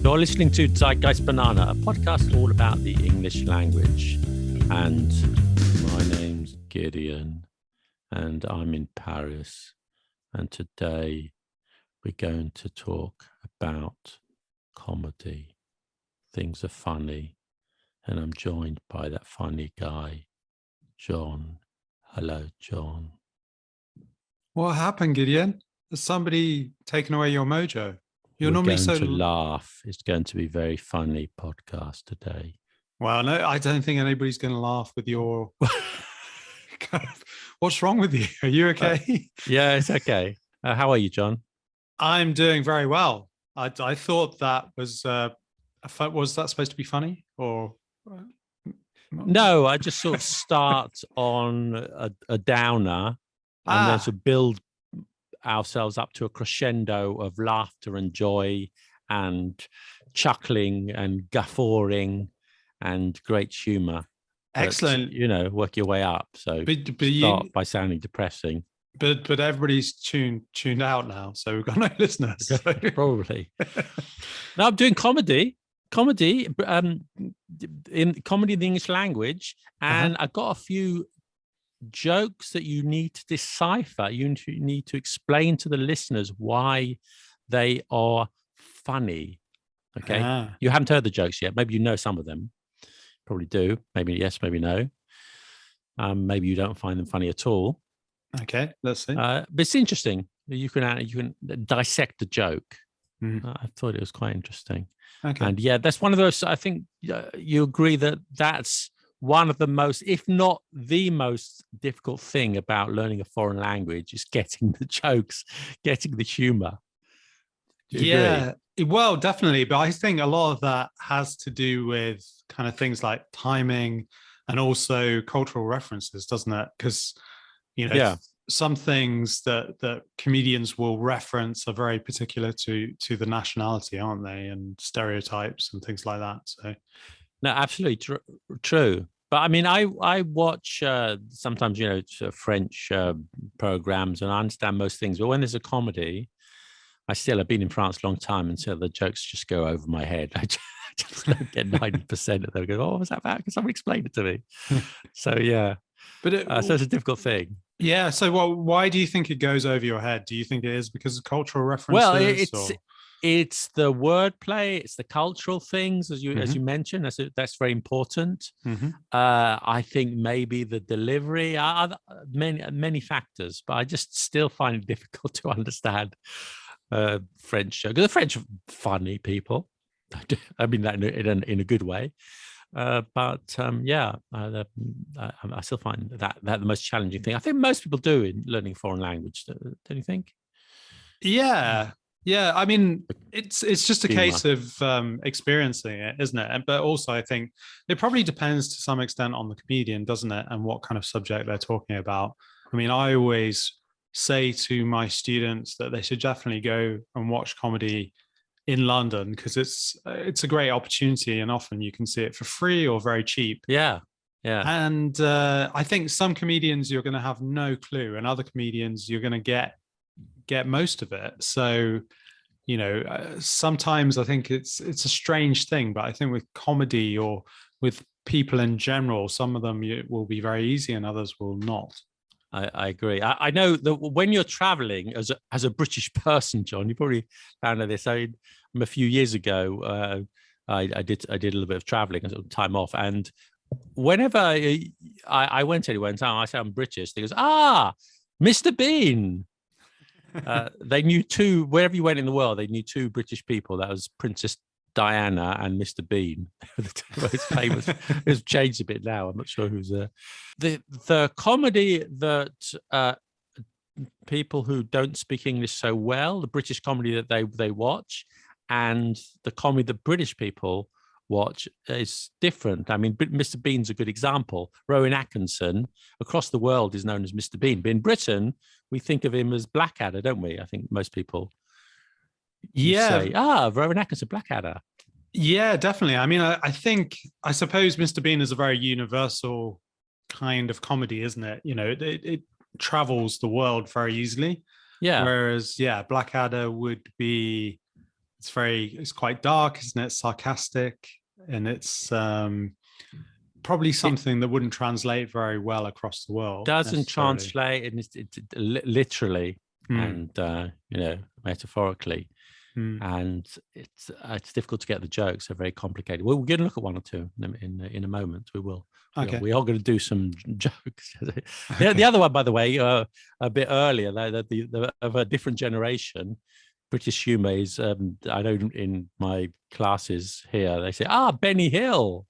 You're listening to Zeitgeist Banana, a podcast all about the English language. And my name's Gideon, and I'm in Paris. And today we're going to talk about comedy. Things are funny, and I'm joined by that funny guy, John. Hello, John. What happened, Gideon? Has somebody taken away your mojo? We're normally going to laugh. It's going to be a very funny podcast today. Well, no, I don't think anybody's going to laugh with your... What's wrong with you? Are you okay? Yeah, it's okay. How are you, John? I'm doing very well. I thought that was that supposed to be funny or... No, I just sort of start on a downer and then to build ourselves up to a crescendo of laughter and joy and chuckling and guffawing and great humor. Excellent. But, work your way up. So start by sounding depressing. But everybody's tuned out now, so we've got no listeners. So. Probably. No, I'm doing comedy in comedy in the English language, and I got a few jokes that you need to decipher. You need to explain to the listeners why they are funny. Okay, you haven't heard the jokes yet. Maybe you know some of them. Probably do. Maybe yes, maybe no. Maybe you don't find them funny at all. Okay, let's see. But it's interesting. You can dissect the joke. I thought it was quite interesting. Okay. And yeah, that's one of those. I think you agree that that's one of the most, if not the most difficult thing about learning a foreign language is getting the jokes, getting the humor. Yeah, well, definitely. But I think a lot of that has to do with kind of things like timing and also cultural references, doesn't it? Because, some things that comedians will reference are very particular to the nationality, aren't they? And stereotypes and things like that. So, no, absolutely true. But I mean, I watch sometimes, French programs, and I understand most things. But when there's a comedy, I've been in France a long time, and so the jokes just go over my head. I just don't get 90% of them. Go, what was that about? Can someone explain it to me? So yeah, but so it's a difficult thing. Yeah. So, why do you think it goes over your head? Do you think it is because of cultural references? Well, it's the wordplay, it's the cultural things, as you mentioned. That's very important. I think maybe the delivery, many factors, but I just still find it difficult to understand French. The French are funny people. I mean that in a good way. I still find that the most challenging thing. I think most people do in learning a foreign language. Don't you think? Yeah. I mean, it's just a case of experiencing it, isn't it? But also, I think it probably depends to some extent on the comedian, doesn't it? And what kind of subject they're talking about. I mean, I always say to my students that they should definitely go and watch comedy in London because it's a great opportunity, and often you can see it for free or very cheap. Yeah. And I think some comedians you're going to have no clue, and other comedians you're going to get most of it. So sometimes I think it's a strange thing, but I think with comedy or with people in general, some of them will be very easy and others will not. I agree. I know that when you're traveling as a British person, John, you probably found out this. A few years ago, I did a little bit of traveling, sort of time off, and whenever I went anywhere in town, I say I'm British. They goes, Mr. Bean. They knew wherever you went in the world, they knew two British people. That was Princess Diana and Mr. Bean. The two most famous. It's changed a bit now. I'm not sure who's the comedy that people who don't speak English so well, the British comedy that they watch, and the comedy that British people watch is different. I mean, Mr. Bean's a good example. Rowan Atkinson across the world is known as Mr. Bean, but in Britain we think of him as Blackadder, don't we? I think most people say, Rowan Atkinson, Blackadder. Yeah, definitely. I mean, I suppose Mr. Bean is a very universal kind of comedy, isn't it? It travels the world very easily. Yeah. Whereas, Blackadder would be it's quite dark, isn't it? Sarcastic, and it's probably something that wouldn't translate very well across the world. Doesn't translate, and it's literally and metaphorically. And it's difficult to get the jokes. They're very complicated. We're going to look at one or two in a moment. We will. Okay. We are going to do some jokes. The other one, by the way, a bit earlier, of a different generation, British humour is. I know in my classes here, they say, Benny Hill.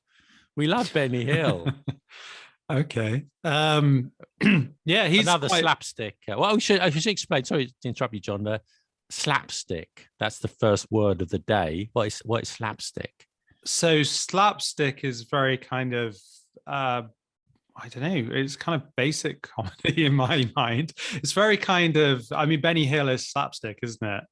We love Benny Hill. Okay. Yeah, he's another slapstick. Well, I should explain. Sorry to interrupt you, John. Slapstick. That's the first word of the day. What is slapstick? So slapstick is very kind of I don't know. It's kind of basic comedy in my mind. It's very kind of. I mean, Benny Hill is slapstick, isn't it?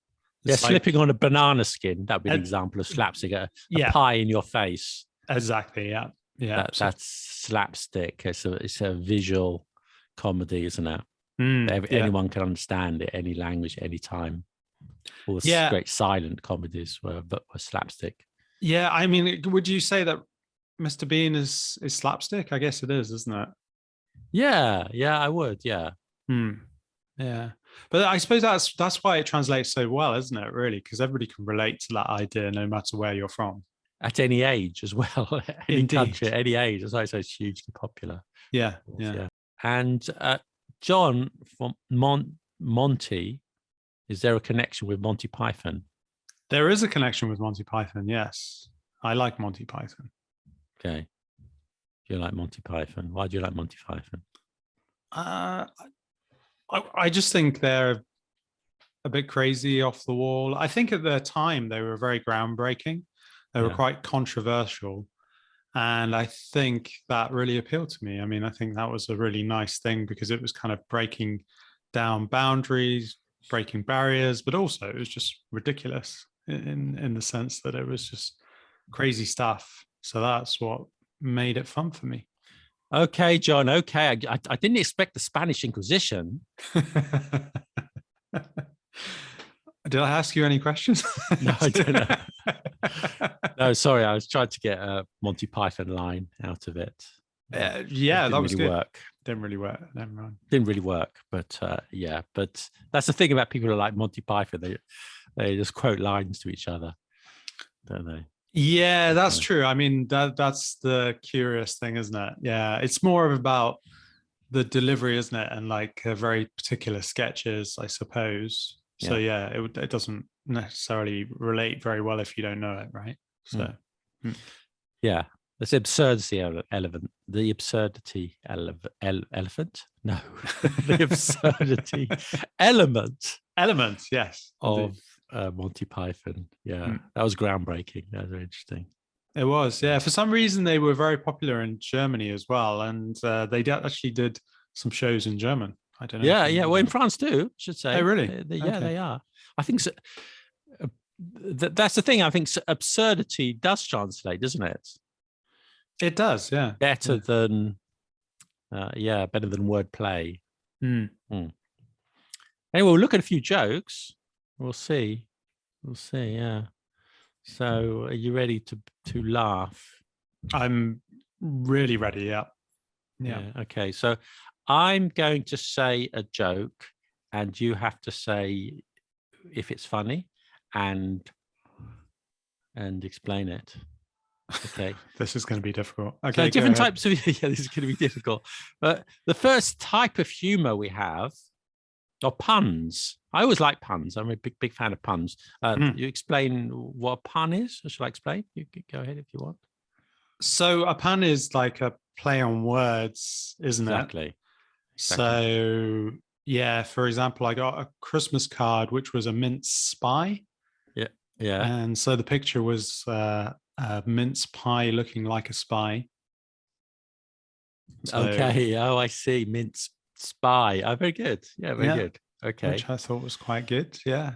Yeah, slipping on a banana skin. That'd be an example of slapstick. A pie in your face. Exactly. Yeah. Yeah. That's slapstick. It's a visual comedy, isn't it? Anyone can understand it, any language, any time. All the great silent comedies were slapstick. Yeah, I mean, would you say that Mr. Bean is slapstick? I guess it is, isn't it? Yeah, I would. Yeah. Yeah, but I suppose that's why it translates so well, isn't it? Really, because everybody can relate to that idea, no matter where you're from, at any age as well, any country, any age. That's why it's hugely popular. Yeah. And John from Monty. Is there a connection with Monty Python? There is a connection with Monty Python, yes. I like Monty Python. Okay. You like Monty Python. Why do you like Monty Python? I just think they're a bit crazy, off the wall. I think at their time, they were very groundbreaking. They were quite controversial. And I think that really appealed to me. I mean, I think that was a really nice thing because it was kind of breaking down boundaries, breaking barriers, but also it was just ridiculous in the sense that it was just crazy stuff. So that's what made it fun for me. Okay, John. Okay, I didn't expect the Spanish Inquisition. Did I ask you any questions? No, I don't know. No, sorry. I was trying to get a Monty Python line out of it. Yeah, that was really good. Work. Didn't really work. Never mind. Didn't really work, but but that's the thing about people who like Monty Python. They just quote lines to each other, don't they? Yeah, that's true. I mean, that's the curious thing, isn't it? Yeah, it's more about the delivery, isn't it? And like very particular sketches, I suppose. So yeah, it doesn't necessarily relate very well if you don't know it, right? So yeah. It's the absurdity element. The absurdity elephant? No. The absurdity element. Element, yes. Of Monty Python. Yeah. That was groundbreaking. That was very interesting. It was, yeah. For some reason, they were very popular in Germany as well. And they actually did some shows in German. I don't know. Yeah. Well, in France too, I should say. Oh, really? They are. I think so. That's the thing. I think absurdity does translate, doesn't it? It does, yeah. Better than wordplay. Anyway, we'll look at a few jokes. We'll see. Yeah. So, are you ready to laugh? I'm really ready. Yeah. Okay. So, I'm going to say a joke, and you have to say if it's funny and explain it. Okay. This is going to be difficult. Okay. So different types of this is going to be difficult. But the first type of humor we have are puns. I always like puns. I'm a big fan of puns. You explain what a pun is, or should I explain? You can go ahead if you want. So a pun is like a play on words, isn't it? Exactly. So yeah, for example, I got a Christmas card which was a mince spy. Yeah. And so the picture was a mince pie looking like a spy. So, okay. Oh, I see. Mince spy. Oh, very good. Yeah, very good. Okay. Which I thought was quite good. Yeah.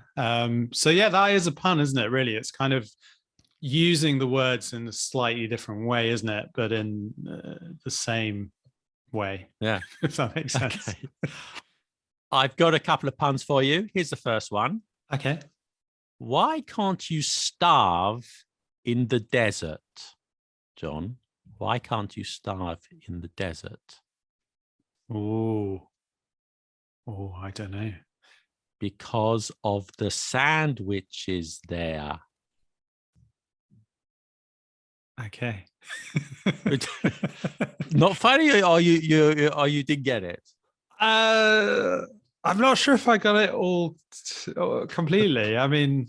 So yeah, that is a pun, isn't it? Really, it's kind of using the words in a slightly different way, isn't it? But in the same way. Yeah. If that makes sense. Okay. I've got a couple of puns for you. Here's the first one. Okay. Why can't you starve in the desert, John? Why can't you starve in the desert? Oh, I don't know. Because of the sandwiches there. Okay. Not funny, or you didn't get it? I'm not sure if I got it all completely. I mean,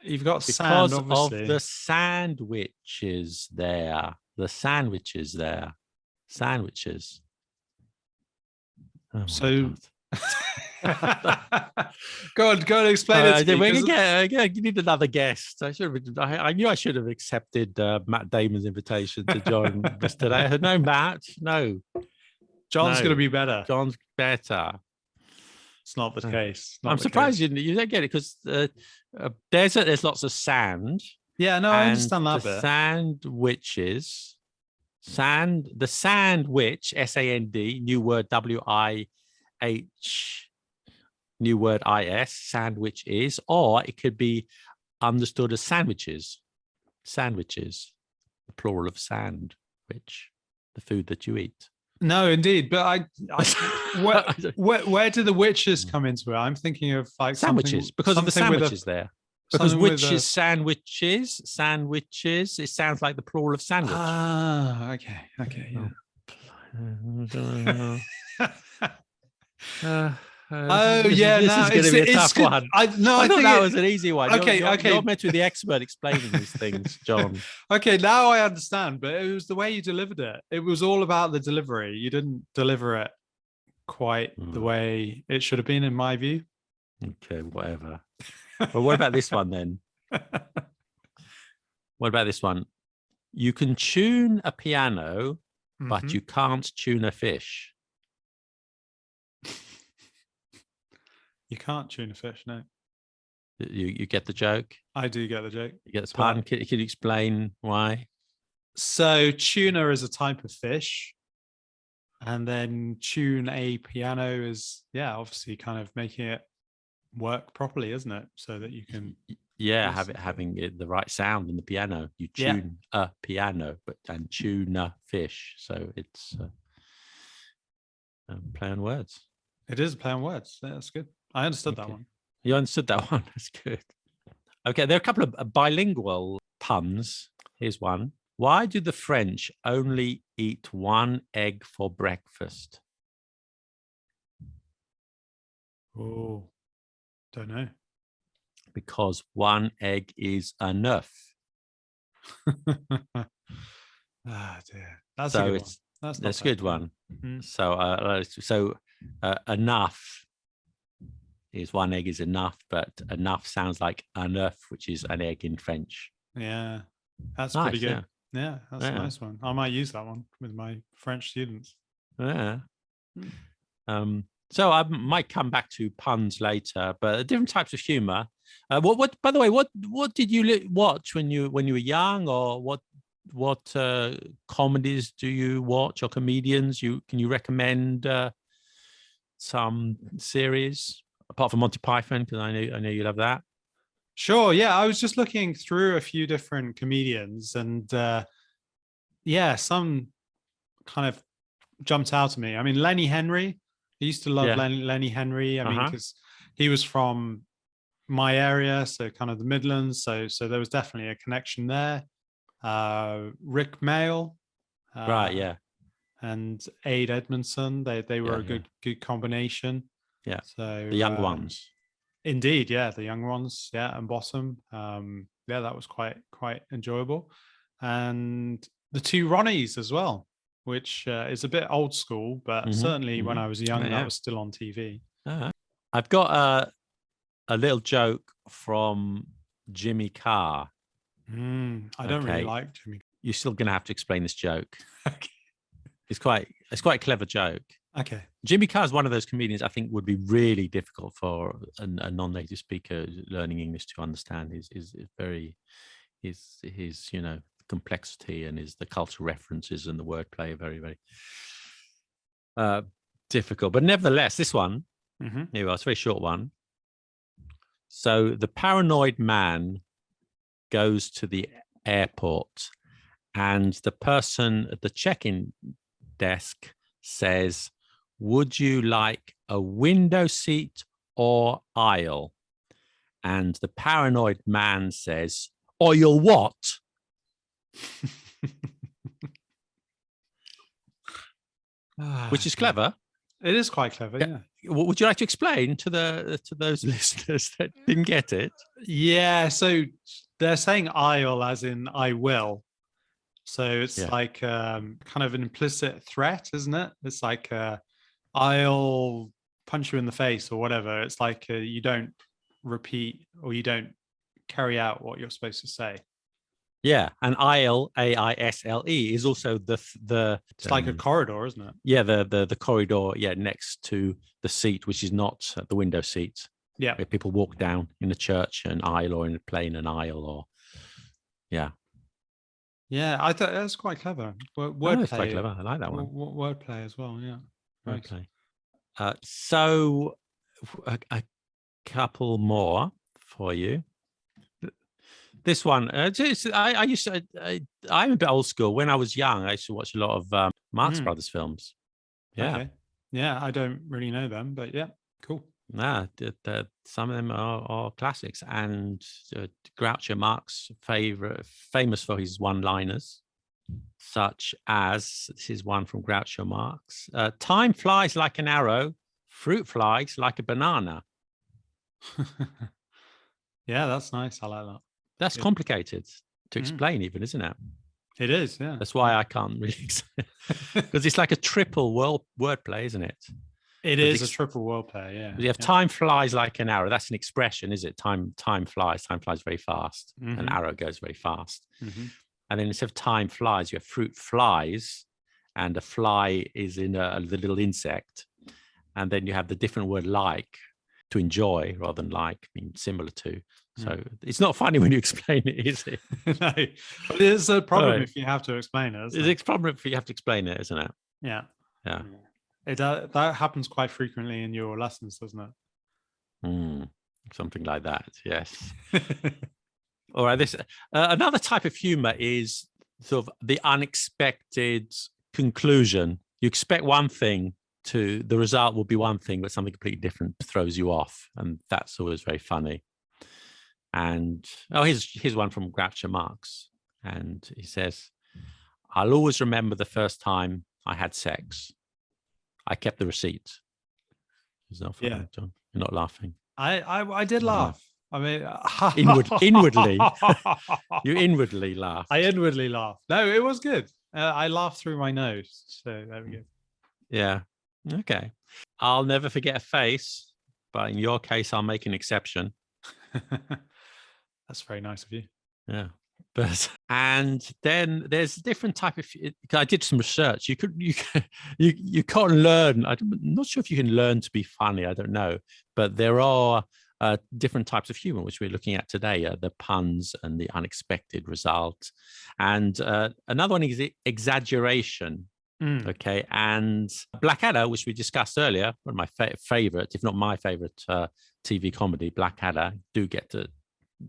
you've got sand, Because obviously. of the sandwiches there. The sandwiches there. Sandwiches. Oh So God. go on, explain it to me. You need another guest. I knew I should have accepted Matt Damon's invitation to join us today. No, Matt. No. John's going to be better. John's better. It's not the case. I'm surprised you don't get it, because desert, there's lots of sand. Yeah, no, I understand that bit. Sandwiches. The sandwich, SAND, new word WIH, new word IS, sandwich is, or it could be understood as sandwiches. Sandwiches, the plural of sand, which the food that you eat. No, indeed, but where do the witches come into it? I'm thinking of like sandwiches, because of the sandwiches there. Because witches, sandwiches. It sounds like the plural of sandwich. Ah, okay, yeah. This is going to be a tough one. I thought that was an easy one. Okay, You're meant to be the expert explaining these things, John. Okay, now I understand, but it was the way you delivered it. It was all about the delivery. You didn't deliver it quite the way it should have been, in my view. Okay, whatever. Well, what about this one then? What about this one? You can tune a piano, but you can't tune a fish. You can't tune a fish, no. You get the joke? I do get the joke. You get the pun? Can you explain why? So tuna is a type of fish. And then tune a piano is, obviously kind of making it work properly, isn't it? So that you can having the right sound in the piano. You tune a piano, and tune a fish. So it's play on words. It is a play on words. Yeah, that's good. I understood that one. You understood that one. That's good. Okay, there are a couple of bilingual puns. Here's one. Why do the French only eat one egg for breakfast? Oh, don't know. Because one egg is enough. Dear. That's a good one. That's a good one. So enough is one egg is enough, but enough sounds like enough, which is an egg in French. Yeah, that's nice, pretty good. Yeah, that's a nice one. I might use that one with my French students. Yeah. So I might come back to puns later, but different types of humor. What? By the way, what did you watch when you were young, or what comedies do you watch, or comedians? Can you recommend some series apart from Monty Python? Because I know you love that. Sure. Yeah, I was just looking through a few different comedians, and some kind of jumped out at me. I mean, Lenny Henry. I used to love Lenny Henry. I mean, because he was from my area, so kind of the Midlands. So there was definitely a connection there. Rick Mail, right? Yeah, and Aid Edmondson. They were a good combination. Yeah. So the young ones. Indeed, the young ones. Yeah, and Bottom. That was quite enjoyable, and the two Ronnies as well, which is a bit old school, but certainly when I was young, that was still on TV. I've got a little joke from Jimmy Carr. I don't really like Jimmy. You're still going to have to explain this joke. Okay. It's quite a clever joke. Okay. Jimmy Carr is one of those comedians I think would be really difficult for a non-native speaker learning English to understand. His complexity and the cultural references and the wordplay are very, very difficult. But nevertheless, this one, here we are, it's a very short one. So the paranoid man goes to the airport, and the person at the check-in desk says, "Would you like a window seat or aisle?" And the paranoid man says, "Oil what?" Which is clever. It is quite clever, yeah. Would you like to explain to those listeners that didn't get it? Yeah, so they're saying "I'll" as in "I will." So it's like kind of an implicit threat, isn't it? It's like "I'll punch you in the face" or whatever. It's like you don't repeat or you don't carry out what you're supposed to say. Yeah, and aisle, AISLE, is also the it's like a corridor, isn't it? Yeah, the corridor, next to the seat, which is not the window seat. Yeah, where people walk down in a church, an aisle, or in a plane, an aisle, or yeah, I thought that was quite clever. Wordplay, it's quite clever. I like that one. Wordplay as well. Yeah, Wordplay. So a couple more for you. This one, I used to. I'm a bit old school. When I was young, I used to watch a lot of Marx Brothers films. Yeah, okay. Yeah, I don't really know them, but yeah, cool. Nah, some of them are classics, and Groucho Marx famous for his one-liners, such as this is one from Groucho Marx: "Time flies like an arrow, fruit flies like a banana." Yeah, that's nice. I like that. That's complicated to explain, even, isn't it? It is, yeah. That's why I can't really, because it's like a triple wordplay, isn't it? It is a triple wordplay, yeah. You have time flies like an arrow. That's an expression, is it? Time flies. Time flies very fast. An arrow goes very fast. And then instead of time flies, you have fruit flies, and a fly is in the little insect. And then you have the different word like, to enjoy, rather than like, being similar to. So it's not funny when you explain it, is it? No, but it's a problem if you have to explain it. It's a problem if you have to explain it, isn't it? Yeah. Yeah. That happens quite frequently in your lessons, doesn't it? Something like that, yes. All right. This another type of humor is sort of the unexpected conclusion. You expect one thing, the result will be one thing, but something completely different throws you off, and that's always very funny. And here's one from Groucho Marx, and he says, "I'll always remember the first time I had sex. I kept the receipt." It's not funny, John. You're not laughing. I did laugh. I mean, inwardly, you inwardly laugh. I inwardly laughed. No, it was good. I laughed through my nose. So there we go. Yeah. Okay. I'll never forget a face, but in your case, I'll make an exception. That's very nice of you. Yeah. And then there's a different type of. I did some research. You can't learn. I'm not sure if you can learn to be funny. I don't know, but there are different types of humor which we're looking at today: the puns and the unexpected result. And another one is exaggeration. Okay, and Blackadder, which we discussed earlier, one of my favorite, if not my favorite, TV comedy, Blackadder. Do get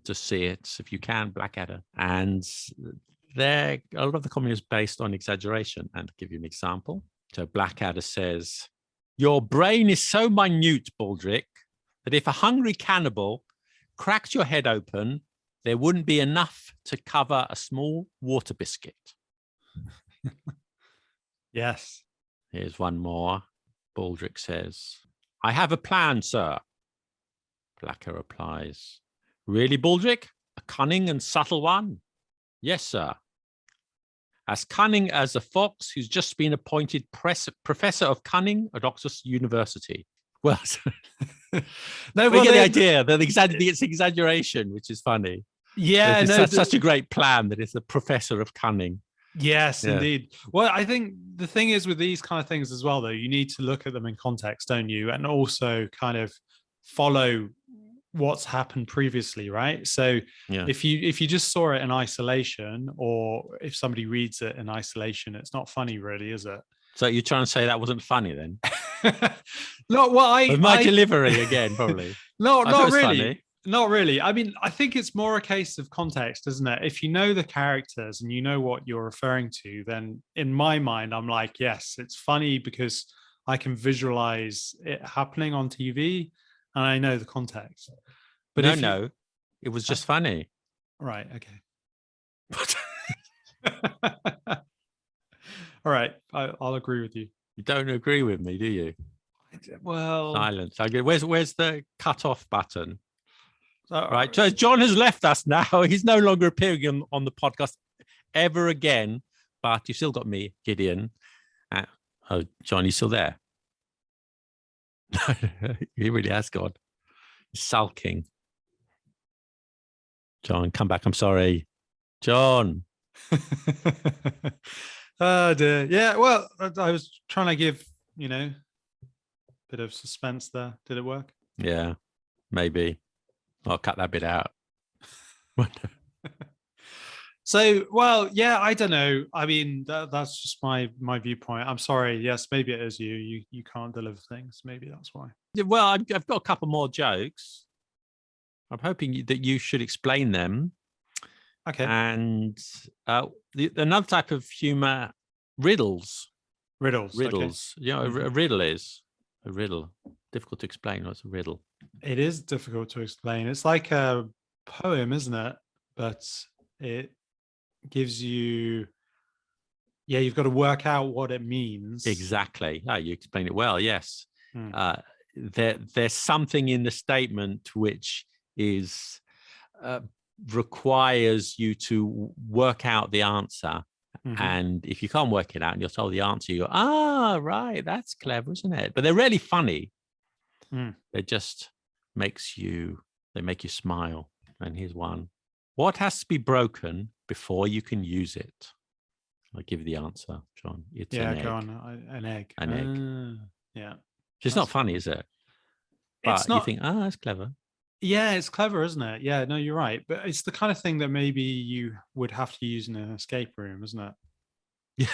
to see it if you can, Blackadder. And a lot of the comedy is based on exaggeration. And to give you an example, so Blackadder says, "Your brain is so minute, Baldrick, that if a hungry cannibal cracked your head open, there wouldn't be enough to cover a small water biscuit." Yes. Here's one more. Baldrick says, "I have a plan, sir." Blacker replies, "Really, Baldrick? A cunning and subtle one?" "Yes, sir. As cunning as a fox who's just been appointed professor of cunning at Oxford University." Well, no, we get the idea that it's exaggeration, which is funny. Yeah, it's such a great plan that it's the professor of cunning. Yes, indeed. Well, I think the thing is with these kind of things as well, though, you need to look at them in context, don't you? And also kind of follow what's happened previously, right? So if you just saw it in isolation, or if somebody reads it in isolation, it's not funny, really, is it? So you're trying to say that wasn't funny then? No, well, my delivery again, probably. No, not really. Funny. Not really. I mean, I think it's more a case of context, isn't it? If you know the characters and you know what you're referring to, then in my mind, I'm like, yes, it's funny because I can visualize it happening on TV and I know the context. But No, it was just funny. Right, okay. All right, I'll agree with you. You don't agree with me, do you? Well, Silence. Where's the cut off button? Right. right. So John has left us now. He's no longer appearing on the podcast ever again. But you've still got me, Gideon. Oh, John, you still there? He really has gone. He's sulking. John, come back. I'm sorry. John. Oh dear. Yeah, well, I was trying to give, a bit of suspense there. Did it work? Yeah, maybe. I'll cut that bit out. So, well, yeah, I don't know. I mean, that's just my viewpoint. I'm sorry. Yes, maybe it is you. You can't deliver things. Maybe that's why. Well, I've got a couple more jokes. I'm hoping that you should explain them. Okay. And another type of humor, riddles. Riddles. Riddles. Okay. You know, a riddle is a riddle. Difficult to explain. What's a riddle? It is difficult to explain. It's like a poem, isn't it? But it gives you, you've got to work out what it means. Exactly. Oh, you explained it well. Yes. There's something in the statement which is requires you to work out the answer. Mm-hmm. And if you can't work it out and you're told the answer, you go, right, that's clever, isn't it? But they're really funny. They just make you smile. And here's one. What has to be broken before you can use it? I'll give you the answer, John. It's an egg. Go on. An egg. An egg. Yeah. It's not funny, is it? But it's not, you think, that's clever. Yeah, it's clever, isn't it? Yeah, no, you're right. But it's the kind of thing that maybe you would have to use in an escape room, isn't it? Yeah.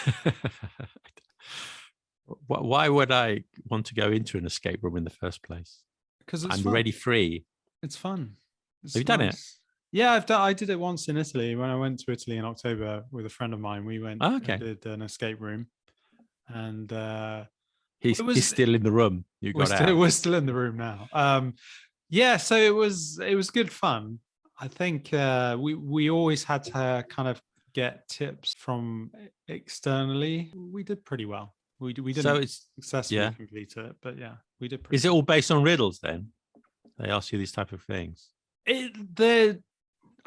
Why would I want to go into an escape room in the first place? Because I'm already free. It's fun. Have you done it? Yeah, I did it once in Italy. When I went to Italy in October with a friend of mine, we went and did an escape room. And he's still in the room. We're still in the room now. Yeah, so it was good fun. I think we always had to kind of get tips from externally. We did pretty well. We didn't successfully complete it, but yeah, we did. Is it all based on riddles then? They ask you these type of things.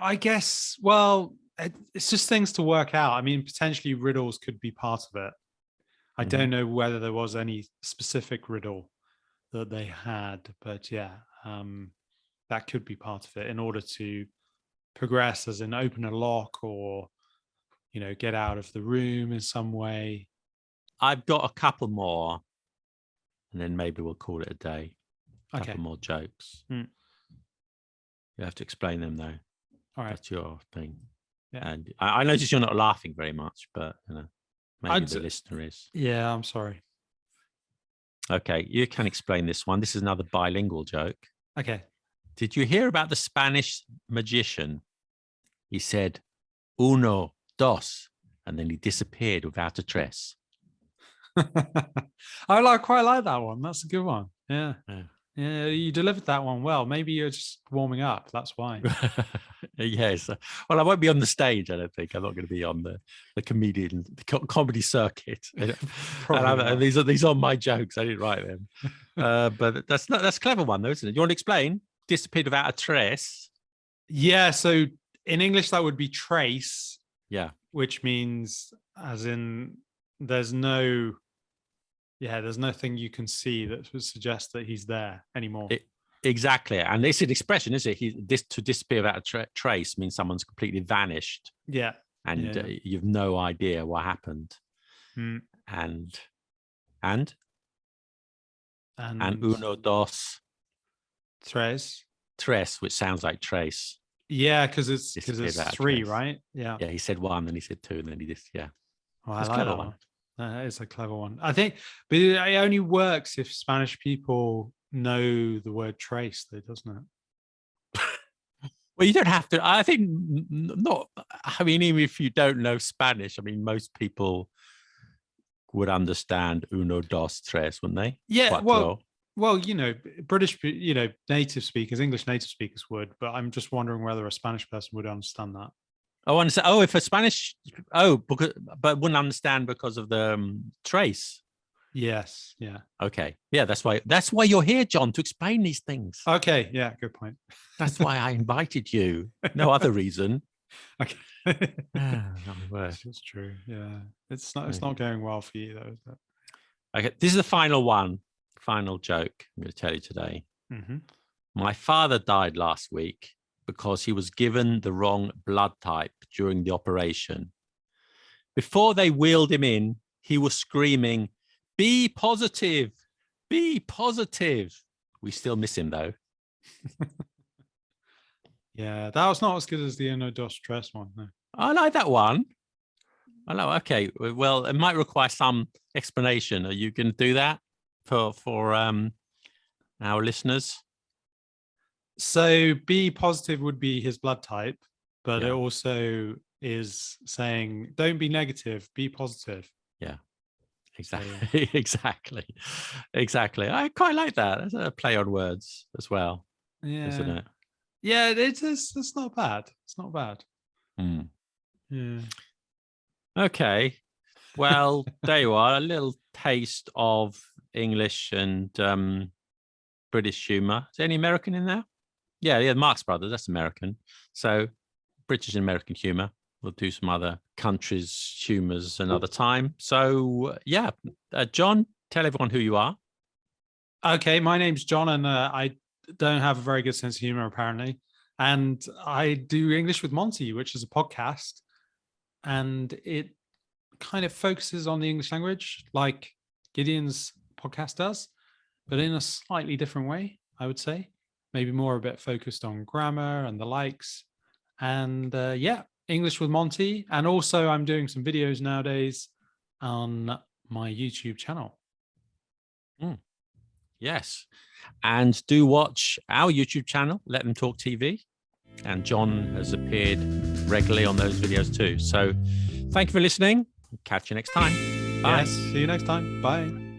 I guess. Well, it's just things to work out. I mean, potentially riddles could be part of it. I don't know whether there was any specific riddle that they had, but yeah, that could be part of it in order to progress, as in open a lock or, get out of the room in some way. I've got a couple more, and then maybe we'll call it a day. A couple more jokes. You have to explain them though. All right, that's your thing. Yeah. And I notice you're not laughing very much, but maybe the listener is. Yeah, I'm sorry. Okay, you can explain this one. This is another bilingual joke. Okay. Did you hear about the Spanish magician? He said, uno, dos, and then he disappeared without a trace. I quite like that one. That's a good one. Yeah. You delivered that one well. Maybe you're just warming up. That's why. Yes. Well, I won't be on the stage, I don't think. I'm not going to be on the comedy circuit. These are my jokes. I didn't write them. But that's a clever one, though, isn't it? You want to explain? Disappeared without a trace. Yeah. So in English, that would be trace. Yeah. Which means, as in, there's nothing you can see that would suggest that he's there anymore. Exactly. And it's an expression, isn't it? To disappear without a trace means someone's completely vanished. Yeah. And you've no idea what happened. And uno, dos. Tres, which sounds like trace. Yeah, because it's three, right? Yeah. Yeah, he said one, then he said two, and then he just Well, I like that one. That is a clever one. I think, but it only works if Spanish people know the word trace, though, doesn't Well, you don't have to. I think not. I mean, even if you don't know Spanish, I mean, most people would understand uno, dos, tres, wouldn't they? Yeah, Cuatro. well, British, native speakers, English native speakers would, but I'm just wondering whether a Spanish person would understand that. Oh, understand. Oh, if a Spanish, because but wouldn't understand because of the trace. Yes. Yeah. Okay. Yeah, that's why you're here, John, to explain these things. Okay. Yeah. Good point. That's why I invited you. No other reason. Okay. It's true. Yeah. It's not going well for you though, is it? Okay. This is the final one. Final joke I'm going to tell you today. Mm-hmm. My father died last week because he was given the wrong blood type during the operation. Before they wheeled him in, he was screaming, "Be positive, be positive." We still miss him though. Yeah, that was not as good as the uno, dos, tres one. No. I like that one. I know. Okay. Well, it might require some explanation. Are you going to do that for our listeners? So be positive would be his blood type, but Yeah. it also is saying don't be negative, be positive. Yeah. Exactly. Exactly. I quite like that. That's a play on words as well, isn't it? Yeah, it is. It's not bad. It's not bad. Mm. Yeah. Okay. Well, there you are. A little taste of English and British humor. Is there any American in there? Yeah. Marx Brothers. That's American. So British and American humor. We'll do some other countries' humors another time. So yeah, John, tell everyone who you are. Okay, my name's John, and I don't have a very good sense of humor apparently. And I do English with Monty, which is a podcast, and it kind of focuses on the English language, like Gideon's podcast does, but in a slightly different way, I would say. Maybe more a bit focused on grammar and the likes. And English with Monty. And also I'm doing some videos nowadays on my YouTube channel. Yes. And do watch our YouTube channel, Let Them Talk TV. And John has appeared regularly on those videos too. So thank you for listening. Catch you next time. Bye. Yes, see you next time. Bye.